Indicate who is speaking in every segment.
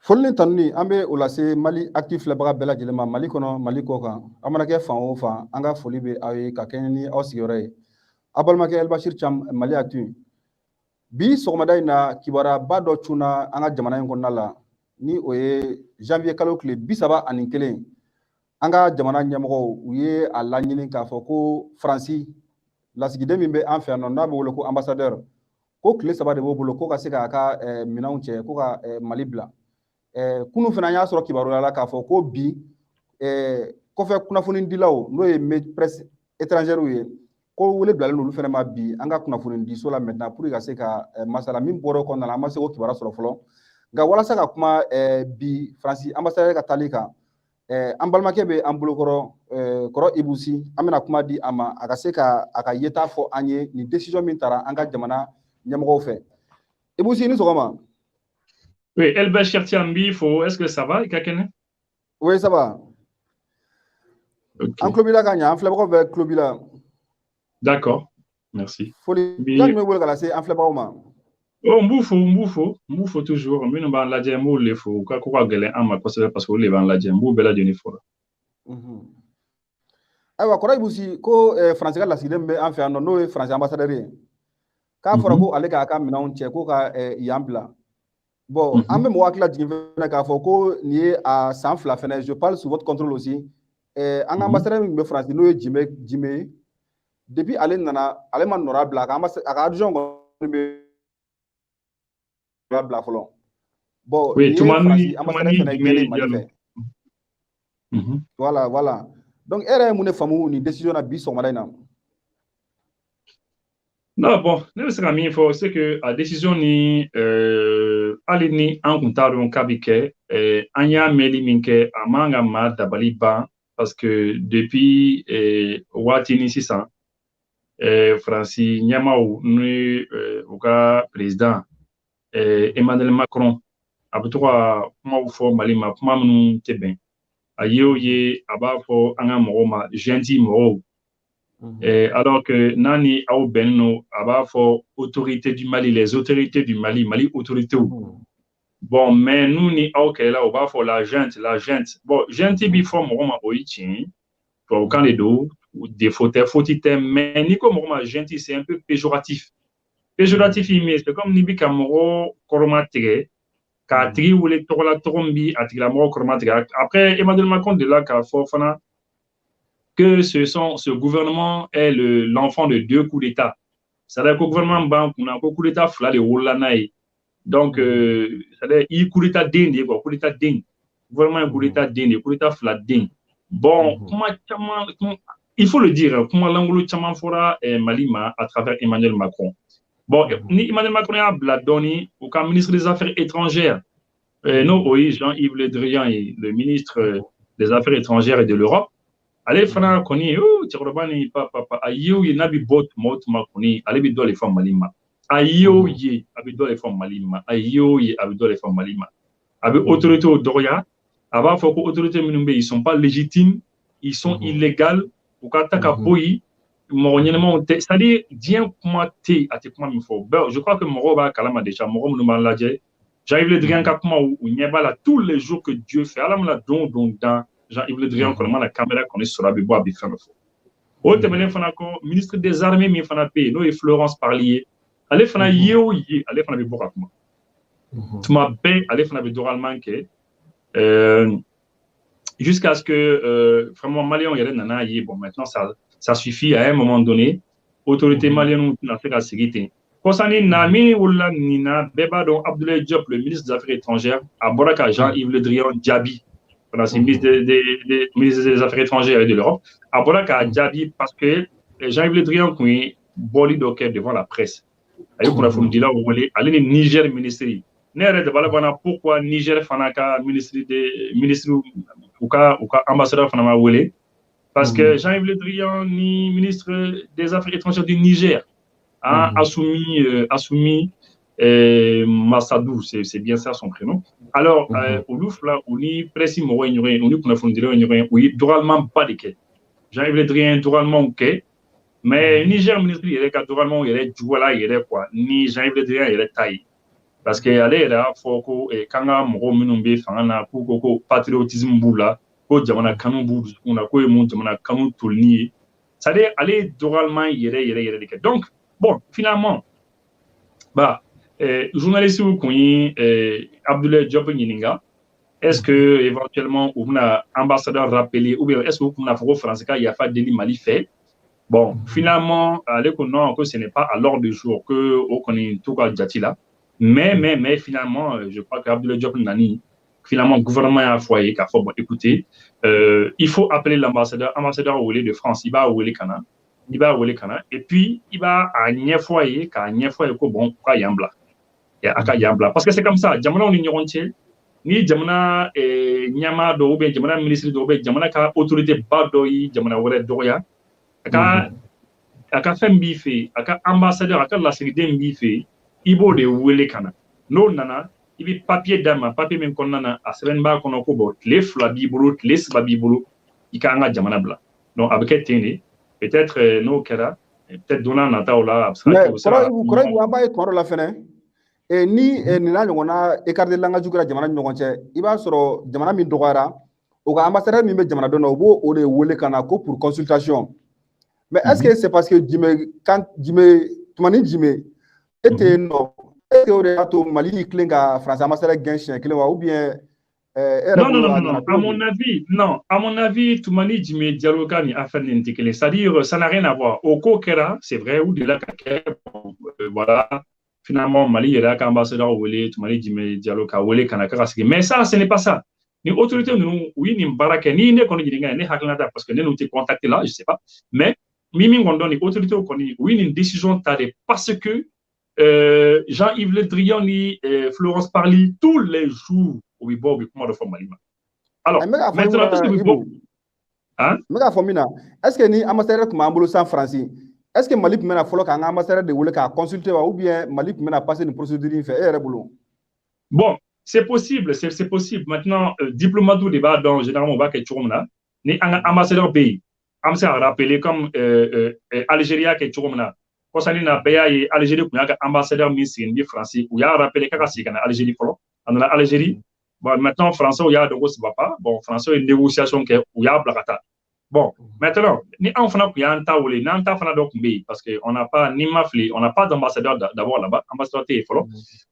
Speaker 1: Follin tanni ambe olase Mali actif labaga bela jelema Mali kono Mali koka amana ke fan o fan anga foli be ayi ka kenni aw sigore abalma ke El Bashir Cham Mali actu bi sogomada ina kibara ba do tuna anga jamana en konnala ni oye janvier kalo kle bisaba anin kelen anga jamana nyamgo uye ala nyini ka fo ko Franci lasigide min be an fe no na be wolo ko ambassadeur ko kle saba de bo bolo ko ka se ka minaw che ko ka Mali bla kunu fana y'a sɔrɔ kibaru la k'a fɔ ko bi kɔfɛ kunnafoni dilaw n'o ye presse étrangère ye ko wele bilalen olu fana ma bi an ka kunnafoni di so la maintenant pour ka se ka masala min bɔra kɔnɔna la an ma se ko kibaru sɔrɔ fɔlɔ nka walasa ka kuma bi Faransi ambassadeur ka tali kan an balimakɛ bɛ an bolokɔrɔ kɔrɔ Ibusi an bɛna kuma di a ma a ka se ka a ka yeta fɔ an ye ni décision min taara an ka jamana ɲɛmɔgɔw fɛ Ibusi ni sɔgɔma.
Speaker 2: Oui, El Bashir Tiambi, est-ce que ça va, Kakene?
Speaker 1: Oui, ça va.
Speaker 2: Okay.
Speaker 1: En Klobila Kanya, en Flebro Klobila.
Speaker 2: D'accord, merci.
Speaker 1: Folie, là, je me vois c'est en Flebro.
Speaker 2: Oh, Mboufo toujours. Mais nous avons la djembo, il faut quoi gagner en ma parce que les vents la djembo, bella d'une fois.
Speaker 1: Awa, kora ibusi ko français la sidembe en fait no français ambassadeur. Ka fora ko ale ka ka mina on che ko ka yambla. Bon, en même temps, à San Flafene, je parle sous votre contrôle aussi. En ambassadeur de France, nous Jimé, depuis aller nana, aller man nora black, ambassadeur black follow. Bon,
Speaker 2: oui, tu m'as dit,
Speaker 1: voilà. Donc, elle est une décision à bis sur
Speaker 2: non, bon, c'est que la décision ni alini en comptant un kabike anya meli minke amanga ma dabali ban parce que depuis watini 600 Franci Nyamau ni oka président Emmanuel Macron abutoka kuma ufo malima kuma munu teben ayo ye abafo anga mogoma gentil mo. Alors que Nani au Benno a fait autorité du Mali, les autorités du Mali, autorité. Bon, mais nous ni au là on va faire la gente. Bon, gente bifo moroma oichi pour aucun des deux des fautes, mais ni comme moroma gente c'est un peu péjoratif. Péjoratif c'est comme ni bika moro koromatige katri ou les tola trombi atila moro koromatige. Après Emmanuel Macron de là qu'a fofana que ce gouvernement est l'enfant de deux coups d'État. C'est-à-dire que le gouvernement banque, on a un coup d'État fla de Rolanaï. Donc, c'est-à-dire il coup d'État dingue, quoi, coup d'État dingue. Gouvernement un coup d'État dingue, coup d'État fla dingue. Bon, il faut le dire, comment l'angle chaman fora Malima à travers Emmanuel Macron. Bon, Emmanuel Macron a bladoni au ministre des Affaires étrangères. Non, oui, Jean-Yves Le Drian, le ministre des Affaires étrangères et de l'Europe. Ale fana koni cɛkɔrɔba ni papa a yew ye n'a bi bɔ tuma o tuma kɔni ale bi dɔ le fɔ Mali ma a yew ye a bi dɔ le fɔ Mali ma a yew ye a bi dɔ le fɔ Mali ma a bi autorité dɔgɔya a b'a fɔ ko autorité minnu bɛ ils sont pas légitimes ils sont illégaux u ka ta ka bɔ yen mɔgɔ ɲɛnamaw tɛ c'est-à-dire diɲɛ kuma tɛ a tɛ kuma min fɔ bɛɛ je crois que mɔgɔw b'a kalama déjà mɔgɔ minnu b'an lajɛ Jean-Yves Le Drian ka kuma u ɲɛ b'a la tous les jours que Dieu fait ala mina don o don dan Jean-Yves Le Drian kɔnɔma la caméra kɔni sɔrɔ a bɛ bɔ a bɛ fɛn fɔ o tɛmɛnen fana kɔ ministre des armées min fana bɛ yen n'o ye Florence Parly ale fana ye o ye ale fana bɛ bɔ ka kuma tuma bɛɛ ale fana bɛ dɔgɔyaliman kɛ jusqu'à ce que vraiment maliyɛnw yɛrɛ nana ye bon maintenant ça suffit à un moment donné autorité malienne tɛna se ka sigi ten kɔsani na min wolola nin na bɛɛ b'a dɔn Abdoulaye Diop le ministre des Affaires étrangères a bɔra ka Jean-Yves Le Drian jaabi. C'est le ministre des Affaires étrangères et de l'Europe, à Bolaka a dit parce que Jean-Yves Le Drian qui boli d'oquet devant la presse. Ayo qu'on a fait dire là où on est allé Niger ministre. N'errez de balabana pourquoi Niger fanaka ministre ou ambassadeur fanama wele parce que Jean-Yves Le Drian ni ministre des Affaires étrangères du Niger a assumé Massadou, c'est bien ça son prénom. Alors, au Louvre, là, on y précise, on y confondrait, oui, totalement pas de quai. Jean-Yves Le Drian, totalement ok. Mais Niger, ministre, il est totalement, il est voilà, il est quoi. Ni Jean-Yves Le Drian, il est taillé. parce que ale yɛrɛ y'a fɔ ko k'an ka mɔgɔw minnu bɛ fanga na ko patriotisme b'u la ko jamana kanu b'u dusukun na k'o ye mun jamana kanu tolini ye c'est-à-dire ale ye dɔgɔyalima yɛrɛ de kɛ donc bon finalement journaliste kun ye Abdoulaye Diop ɲininka est-ce que éventuellement u bɛna ambassadeur rappeler ou bien est-ce que u kun bɛna fɔ ko France ka yafa deli Mali fɛ bon finalement ale ko non que ce n'est pas à l'ordre du jour que o kɔni t'u ka jati la mais finalement je crois que Abdoulaye Diop nani finalement gouvernement y'a fɔ a ye k'a fɔ bon écoutez il faut appeler l'ambassadeur wele de France i b'a wele ka na et puis il b'a a ɲɛfɔ a ye k'a ɲɛfɔ a ye ko bon k'a y'an bila a ka y'an bila parce que c'est comme ça jamanaw ni ɲɔgɔn cɛ ni jamana ɲɛmaa dɔ ou bien jamana ministre dɔ ou bien jamana ka autorité ba dɔ ye jamana wɛrɛ dɔgɔya a ka fɛn b'i fɛ a ka ambassadeur a ka lasigiden b'i fɛ i b'o de wele ka na n'o nana i bɛ papier d'a ma papier min kɔnɔna na a sɛbɛnni b'a kɔnɔ ko bon tile 2 b'i bolo tile 3 b'i bolo i ka an ka jamana bila donc a bɛ kɛ ten de peut-être n'o kɛra peut-être don n'a nataw la a bɛ se ka kɛ o sera
Speaker 1: kɔrɔ an b'a ye tuma dɔ la fɛnɛ ni nin n'a ɲɔgɔnna écart de langage kɛra jamana ni ɲɔgɔn cɛ i b'a sɔrɔ jamana min dɔgɔyara o ka ambassadeur min bɛ jamana dɔ la o b'o o de wele ka na ko pour consultation mais est-ce que c'est parce que Toumani Djimé e tɛ yen nɔ est-ce que o de y'a to Mali y'i tilen ka France ambassadeur gɛn siɲɛ kelen wa ou bien
Speaker 2: non, à mon avis, Toumani Djimé Diallo ka ni affaire nin tɛ kelen, c'est-à-dire ça n'a rien à voir. O ko kɛra, c'est vrai, ou de la ka kɛ, voilà, finalement Mali yɛrɛ ka ambassadeur wele Toumani Djimé Diallo ka wele ka na k'a ka sigi, mais ça, ce n'est pas ça. Ni autorité ninnu u ye nin baara kɛ, ni ne kɔni ɲininka ne hakilina t'a parce que ne n'u tɛ contacté là, je sais pas, mais min kɔni dɔn ni autorité kɔni u ye nin décision ta de parce que Jean-Yves Le Drian ni Florence Parly tous les jours u bɛ bɔ u bɛ kuma dɔ fɔ Mali ma. Alors maintenant est-ce que u bɛ bɔ n
Speaker 1: bɛ k'a fɔ min na est-ce que ni ambassadeur tun b'an bolo san France est-ce que Mali tun bɛna fɔlɔ k'an ka ambassadeur de wele k'a consulter wa ou bien Mali tun bɛna passer nin procédure in fɛ e yɛrɛ bolo.
Speaker 2: Bon c'est possible maintenant diplomate de b'a dɔn généralement u b'a kɛ cogo min na ni an ka ambassadeur bɛ yen an bɛ se ka rappeler comme Algérie y'a kɛ cogo min na kɔsani na bɛɛ y'a ye Algérie tun y'a ka ambassadeur min sigi ni France u y'a rappeler k'a ka sigi ka na Algérie fɔlɔ a nana Algérie bon maintenant français u y'a dɔn ko ça va pas bon français ye négociation kɛ u y'a bila ka taa bon maintenant ni anw fana tun y'an ta wele n'an ta fana dɔ tun bɛ yen parce que on n'a pas ni ma fili on n'a pas d'ambassadeur d'abord là-bas ambassadeur tɛ yen fɔlɔ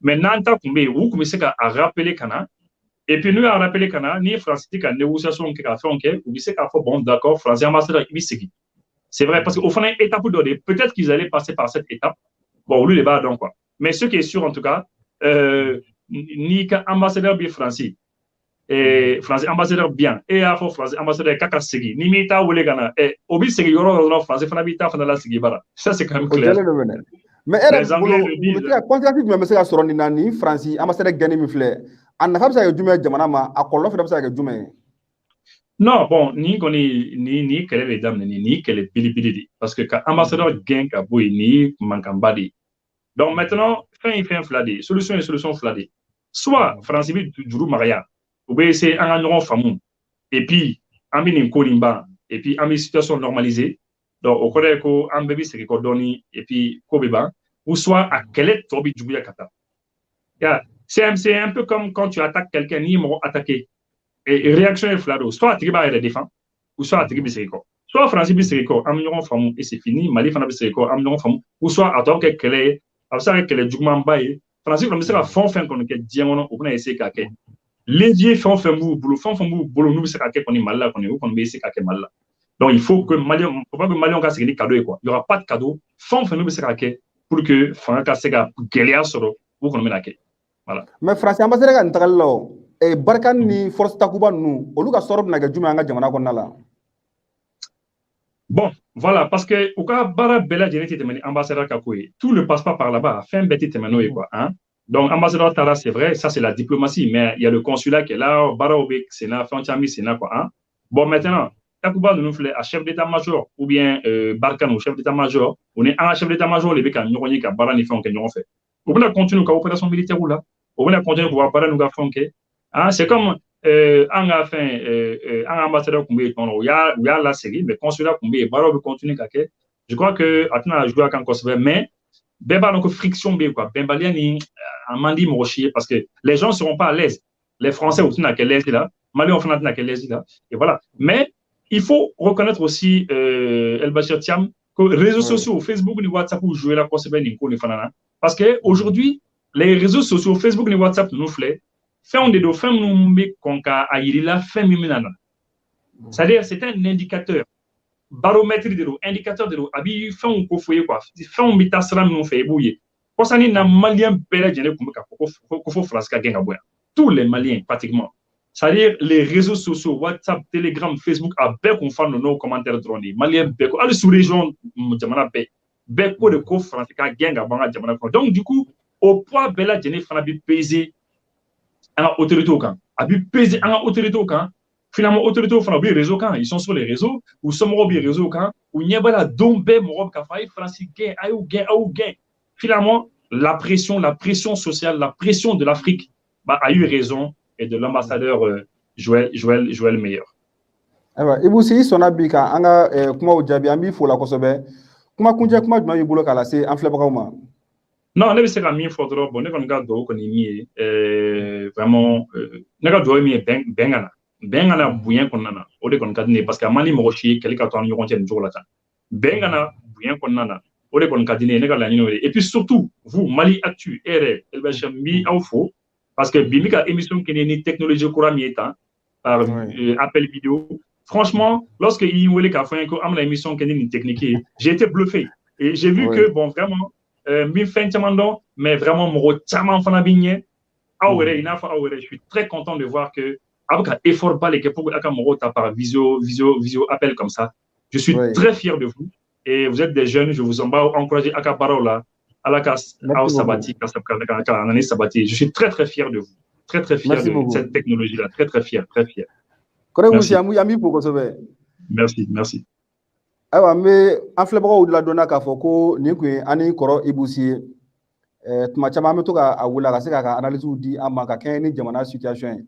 Speaker 2: mais n'an ta tun bɛ yen u tun bɛ se ka a rappeler ka na et puis n'u y'a rappeler ka na ni France tɛ ka négociation kɛ ka fɛnw kɛ u bɛ se k'a fɔ bon d'accord français ambassadeur i bɛ segin c'est vrai parce que au fana ye étape dɔ de ye peut-être qu'ils allaient passer par cette étape bon olu de b'a dɔn quoi mais ce qui est sûr en tout cas ni ka ambassadeur bɛ France français ambassadeur bien e y'a fɔ français ambassadeur k'a ka segin ni m'i ta wele ka na o bɛ segin yɔrɔ o yɔrɔ français fana b'i ta fana la sigi bara ça c'est quand même clair
Speaker 1: mais e yɛrɛ bolo u bɛ se ka contrat jumɛn bɛ se ka sɔrɔ nin na ni France ambassadeur gɛnni min filɛ a nafa bɛ se ka kɛ jumɛn ye jamana ma a kɔlɔlɔ fana bɛ se ka kɛ jumɛn ye.
Speaker 2: Non, bon, ni kɔni ni kɛlɛ de daminɛ ni kɛlɛ belebele de parce que ka ambassadeur gɛn ka bɔ yen ni mankanba de ye donc maintenant fɛn ye fɛn fila de ye solution ye solution fila de ye soit France bɛ juru magaya u bɛ essayer an ka ɲɔgɔn faamu et puis an bɛ nin ko nin ban et puis an bɛ situation normaliser donc o kɔrɔ ye ko an bɛɛ bɛ segin kɔ dɔɔni et puis ko bɛ ban ou soit a kɛlɛ tɔ bɛ juguya ka taa c'est un peu comme quand tu attaques quelqu'un n'i ye mɔgɔ attaquer et réaction est fila don soit a tigi b'a yɛrɛ défend ou soit a tigi bɛ segin kɔ soit France bɛ segin kɔ an bɛ ɲɔgɔn faamu et c'est fini Mali fana bɛ segin kɔ an bɛ ɲɔgɔn faamu ou soit a tɔ bɛ kɛ kɛlɛ ye a bɛ se ka kɛ kɛlɛ jugumanba ye France kɔni bɛ se ka fɛn o fɛn kɔni kɛ diɲɛ kɔnɔ u bɛna essayer k'a kɛ levier fɛn o fɛn b'u bolo n'u bɛ se ka kɛ kɔni Mali la kɔni u kɔni bɛ essayer k'a kɛ Mali la donc il faut que Maliens faut pas que Maliens ka segin ni cadeau ye quoi il y aura pas de cadeau fɛn o fɛn n'u bɛ se ka kɛ pour que fanga ka se ka gɛlɛya sɔrɔ u kɔni bɛna kɛ voilà.
Speaker 1: mais France ambassadeur ka nin tagali la o Barkhane ni force takuba ninnu olu ka sɔrɔ bɛna kɛ jumɛn an ka jamana kɔnɔna la.
Speaker 2: Bon, voilà, parce que au cas bara bella tɛ tɛmɛ ni ambassadeur ka ko ye tout ne passe pas par là-bas fɛn bɛɛ tɛ tɛmɛ n'o ye quoi hein. Donc ambassadeur taara c'est vrai ça c'est la diplomatie mais il y a le consulat qui est là baaraw bɛ sen na fɛn caman bɛ sen na quoi hein. Bon maintenant takuba ninnu filɛ a chef d'état-major ou bien Barkhane o chef d'état-major o ni an ka chef d'état-major de bɛ ka ɲɔgɔn ye ka baara ni fɛnw kɛ ɲɔgɔn fɛ u bɛna continuer ka opération militaire la u bɛna continuer k'u ka baara n'u ka fɛnw kɛ ah c'est comme an ka fɛn an ka ambassadeur tun bɛ yen tɔnɔ u y'a lasegin mais consulat tun bɛ yen baaraw bɛ continuer ka kɛ je crois que a tɛna jouer a kan kosɛbɛ mais ben ba donc friction be quoi ben balien ni amandi mo chier parce que les gens seront pas à l'aise les français aussi n'a qu'à l'aise là Mali on n'a qu'à l'aise là et voilà mais il faut reconnaître aussi El Bachir Thiam que les réseaux sociaux Facebook ni WhatsApp ou jouer la possible ni ko ni fanana parce que aujourd'hui les réseaux sociaux Facebook ni WhatsApp nous flè fait des do fait nous me konka ayiri la fait miminana c'est-à-dire c'est un indicateur baromètre de l'eau, indicateur de l'eau, abi fait un coup fouillé quoi, fait un bitasram non fait bouiller. Pour ça, na Malien belle jene comme faut France ka boya. Tous les Maliens pratiquement. C'est-à-dire les réseaux sociaux, WhatsApp, Telegram, Facebook, a bec on fait nos commentaires drôles. Malien bec, allez sous région jamana bec de ko France ka genga banga jamana. Donc du coup, au poids belle jene fana bi peser en autorité au camp. Abi peser en autorité au camp. Finalement, autorité au réseau quand ils sont sur les réseaux, ou sommes au réseau quand, ou n'y a pas la dombe, morob kafai, francis gain, aou gain. Finalement, la pression sociale, la pression de l'Afrique a eu raison et de l'ambassadeur Joël Meilleur.
Speaker 1: Et vous aussi, son abika, anga kuma ujabi ambi fola kosobe, kuma kunja kuma juma yubulo kala se en fleba kauma.
Speaker 2: Non, ne se ka min fo dro bon ne kon ga do ko ni mi vraiment ne ga do mi bengana. Bengana bouyen konnana o de kon kadine parce que mali mo chi kele ka ton yoron ten jola tan bengana bouyen konnana o de kon kadine ne ga la ni et puis surtout vous Mali Actu ere el bachambi au faux parce que bimika émission qui ni technologie courant mi étant par appel vidéo franchement lorsque il wele ka fa ko am la émission qui ni technique j'ai été bluffé et j'ai vu que bon vraiment mi fin chamando mais vraiment mo chama fana binye awere ina fa awere je suis très content de voir que avec un effort pas les pour par visio appel comme ça. Je suis très fier de vous et vous êtes des jeunes. Je vous encourage à Kabarola, à la casse, à sabbatique, à l'année sabbatique. Je suis très très fier de vous, très fier de cette technologie-là, très fier. Merci.
Speaker 1: Alors, mais en flébro de la donna kafoko, niku ani koro ibusi. Tumachama metuka awula kaseka ka analyse di amaka keni jamana situation.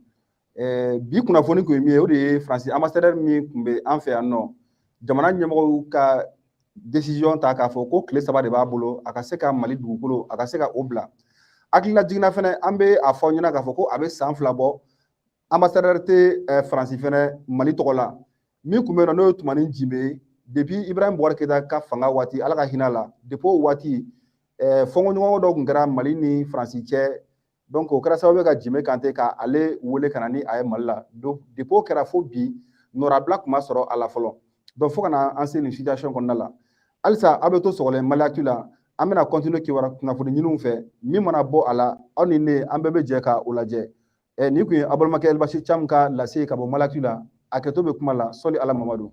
Speaker 1: Bi kunnafoni ko mi o de France ambassadeur mi kumbe en fait non jamana nyamoko ka décision ta ka fo ko clé saba de ba bolo aka se ka Mali dugukolo aka se ka obla akila jigna fene ambe a fo nyina ka fo ko abe san flabo ambassadeur te France fene Mali tokola mi kumbe no tumani jimbe depuis Ibrahim Boubacar Keïta ka fanga wati ala ka hinala depuis wati fongo nyongo do ngara Mali ni France che donc au kɛra sababu ka Jime Kante ka ale wele kana ni a ye Mali la donc depuis kɛra fo bi Norabila kuma sɔrɔ a la fɔlɔ donc fo kana an se nin situation kɔnɔna la halisa a bɛ to sɔgɔlen Mali Actu la an bɛna continuer kibaruya kunnafoni ɲiniw fɛ min mana bɔ a la aw ni ne an bɛɛ bɛ jɛ ka o lajɛ nin kun ye a balimakɛ El Bachir Thiam ka lase ka bɔ Mali Actu la a kɛtɔ bɛ kuma la sɔli Ala Mamadu